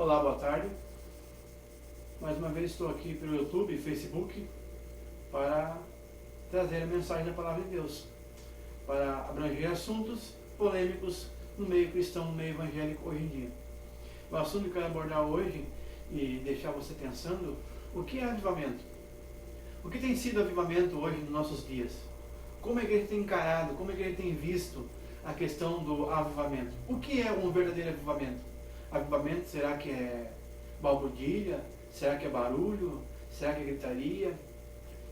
Olá, boa tarde. Mais uma vez estou aqui pelo YouTube e Facebook para trazer a mensagem da Palavra de Deus, para abranger assuntos polêmicos no meio cristão, no meio evangélico hoje em dia. O assunto que eu quero abordar hoje e deixar você pensando, o que é avivamento? O que tem sido avivamento hoje nos nossos dias? Como a igreja tem encarado, como a igreja tem visto a questão do avivamento? O que é um verdadeiro avivamento? Avivamento, será que é balbudilha? Será que é barulho? Será que é gritaria?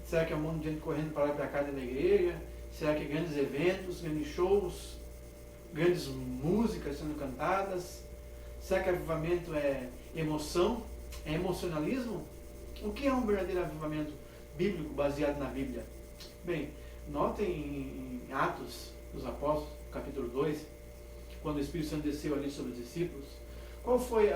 Será que é um monte de gente correndo para lá e para cá dentro da igreja? Será que é grandes eventos, grandes shows, grandes músicas sendo cantadas? Será que avivamento é emoção? É emocionalismo? O que é um verdadeiro avivamento bíblico baseado na Bíblia? Bem, notem em Atos dos Apóstolos, capítulo 2, quando o Espírito Santo desceu ali sobre os discípulos. Qual foi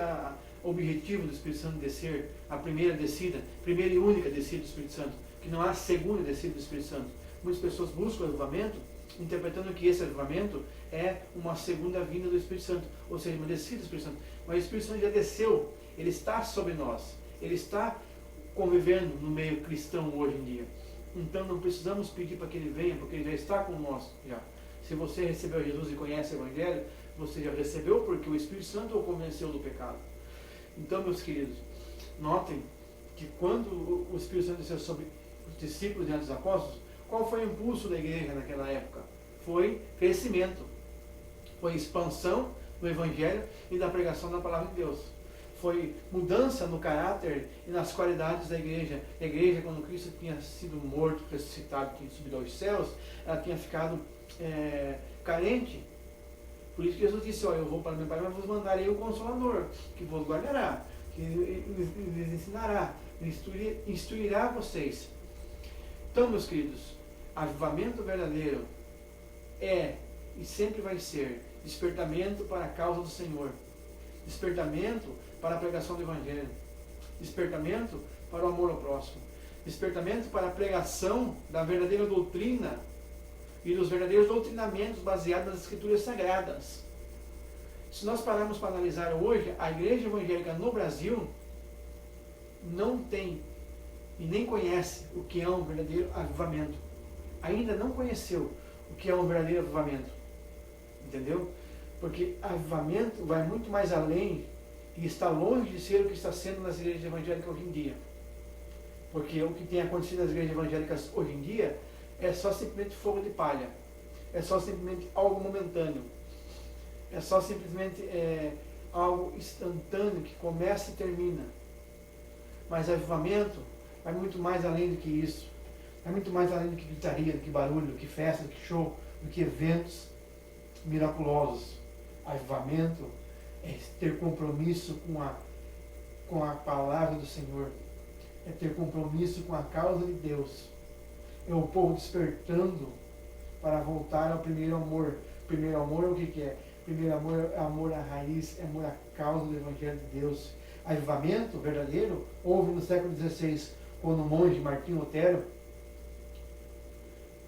o objetivo do Espírito Santo descer? A primeira descida, primeira e única descida do Espírito Santo, que não há segunda descida do Espírito Santo. Muitas pessoas buscam o avivamento, interpretando que esse avivamento é uma segunda vinda do Espírito Santo, ou seja, uma descida do Espírito Santo. Mas o Espírito Santo já desceu, ele está sobre nós, ele está convivendo no meio cristão hoje em dia. Então não precisamos pedir para que ele venha, porque ele já está com nós já. Se você recebeu Jesus e conhece o Evangelho, você já recebeu porque o Espírito Santo o convenceu do pecado. Então, meus queridos, notem que quando o Espírito Santo desceu sobre os discípulos e os apóstolos, qual foi o impulso da igreja naquela época? Foi crescimento, foi expansão do Evangelho e da pregação da Palavra de Deus. Foi mudança no caráter e nas qualidades da igreja. A igreja, quando Cristo tinha sido morto, ressuscitado, tinha subido aos céus, ela tinha ficado carente. Por isso que Jesus disse, olha, eu vou para meu Pai, mas vos mandarei o Consolador, que vos guardará, que lhes ensinará, instruirá vocês. Então, meus queridos, avivamento verdadeiro é e sempre vai ser despertamento para a causa do Senhor, despertamento para a pregação do Evangelho, despertamento para o amor ao próximo, despertamento para a pregação da verdadeira doutrina e dos verdadeiros doutrinamentos baseados nas Escrituras Sagradas. Se nós pararmos para analisar hoje, a igreja evangélica no Brasil não tem e nem conhece o que é um verdadeiro avivamento. Ainda não conheceu o que é um verdadeiro avivamento. Entendeu? Porque avivamento vai muito mais além e está longe de ser o que está sendo nas igrejas evangélicas hoje em dia. Porque o que tem acontecido nas igrejas evangélicas hoje em dia é só simplesmente fogo de palha, é só simplesmente algo momentâneo, é só simplesmente algo instantâneo que começa e termina. Mas avivamento vai muito mais além do que isso, vai muito mais além do que gritaria, do que barulho, do que festa, do que show, do que eventos miraculosos. Avivamento é ter compromisso com a palavra do Senhor, é ter compromisso com a causa de Deus. É o povo despertando para voltar ao primeiro amor. Primeiro amor é o que é? Primeiro amor é amor à raiz, é amor à causa do Evangelho de Deus. Avivamento verdadeiro houve no século XVI, quando o monge Martinho Lutero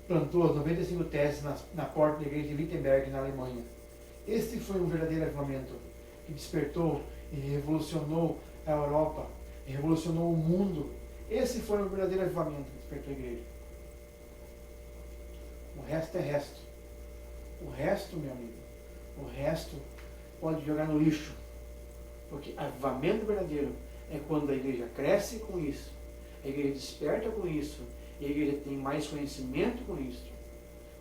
plantou as 95 teses na porta da igreja de Wittenberg, na Alemanha. Este foi um verdadeiro avivamento que despertou e revolucionou a Europa, e revolucionou o mundo. Esse foi um verdadeiro avivamento que despertou a igreja. O resto é resto. O resto, meu amigo, o resto pode jogar no lixo. Porque avivamento verdadeiro é quando a igreja cresce com isso, a igreja desperta com isso, e a igreja tem mais conhecimento com isso.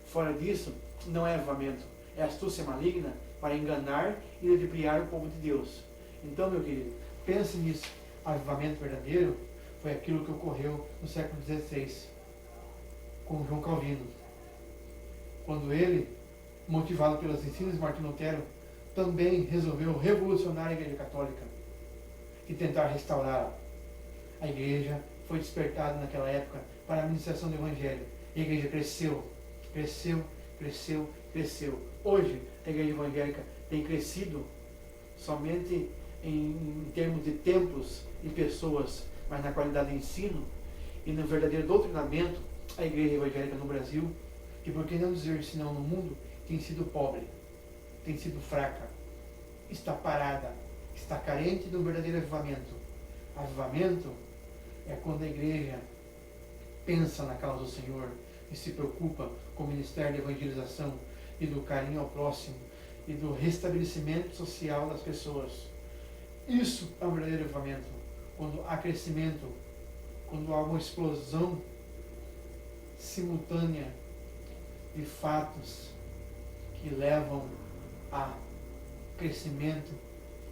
Fora disso, não é avivamento, é astúcia maligna para enganar e ludibriar o povo de Deus. Então, meu querido, pense nisso. Avivamento verdadeiro foi aquilo que ocorreu no século XVI com João Calvino, quando ele, motivado pelos ensinos de Martinho Lutero, também resolveu revolucionar a Igreja Católica e tentar restaurá-la. A igreja foi despertada naquela época para a administração do Evangelho. E a igreja cresceu, cresceu, cresceu, cresceu. Hoje, a igreja evangélica tem crescido somente em termos de templos e pessoas, mas na qualidade de ensino e no verdadeiro doutrinamento. A igreja evangélica no Brasil, e por que não dizer senão no mundo, tem sido pobre, tem sido fraca, está parada, está carente de um verdadeiro avivamento. Avivamento é quando a igreja pensa na causa do Senhor e se preocupa com o ministério de evangelização e do carinho ao próximo e do restabelecimento social das pessoas. Isso é um verdadeiro avivamento. Quando há crescimento, quando há uma explosão simultânea de fatos que levam a crescimento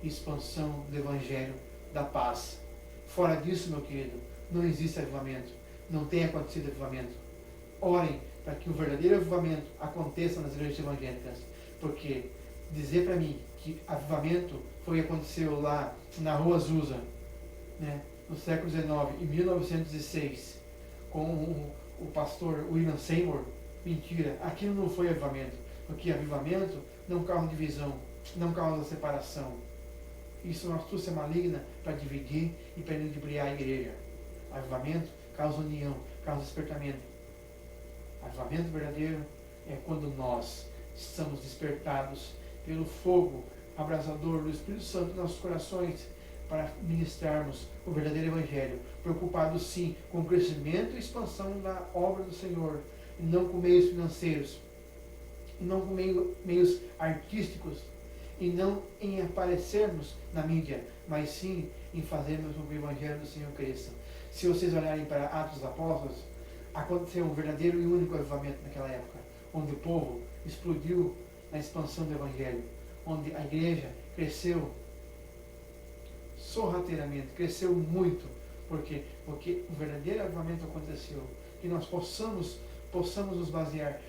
e expansão do Evangelho da paz. Fora disso, meu querido, não existe avivamento. Não tem acontecido avivamento. Orem para que o verdadeiro avivamento aconteça nas igrejas evangélicas. Porque dizer para mim que avivamento foi o que aconteceu lá na Rua Azusa, né, no século XIX, em 1906, com o pastor William Seymour, mentira, aquilo não foi avivamento. Porque avivamento não causa divisão, não causa separação. Isso é uma astúcia maligna para dividir e para ludibriar a igreja. Avivamento causa união, causa despertamento. Avivamento verdadeiro é quando nós estamos despertados pelo fogo abrasador do Espírito Santo em nossos corações para ministrarmos o verdadeiro Evangelho, preocupados sim com o crescimento e expansão da obra do Senhor, e não com meios financeiros, e não com meios artísticos, e não em aparecermos na mídia, mas sim em fazermos com que o Evangelho do Senhor cresça. Se vocês olharem para Atos dos Apóstolos, aconteceu um verdadeiro e único avivamento naquela época, onde o povo explodiu na expansão do Evangelho, onde a igreja cresceu sorrateiramente, cresceu muito, porque o verdadeiro avivamento aconteceu. Que nós possamos nos basear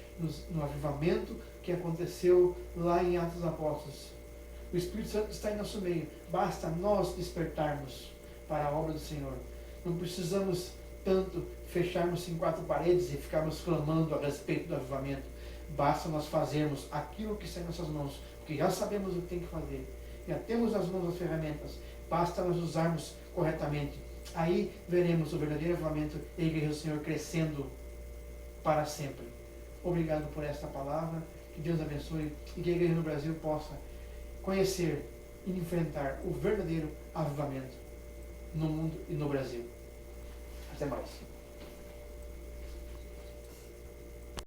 no avivamento que aconteceu lá em Atos dos Apóstolos. O Espírito Santo está em nosso meio, basta nós despertarmos para a obra do Senhor. Não precisamos tanto fecharmos em quatro paredes e ficarmos clamando a respeito do avivamento. Basta nós fazermos aquilo que está em nossas mãos, porque já sabemos o que tem que fazer, já temos nas mãos as ferramentas, basta nós usarmos corretamente. Aí veremos o verdadeiro avivamento e a igreja do Senhor crescendo para sempre. Obrigado por esta palavra, que Deus abençoe e que a igreja no Brasil possa conhecer e enfrentar o verdadeiro avivamento no mundo e no Brasil. Até mais.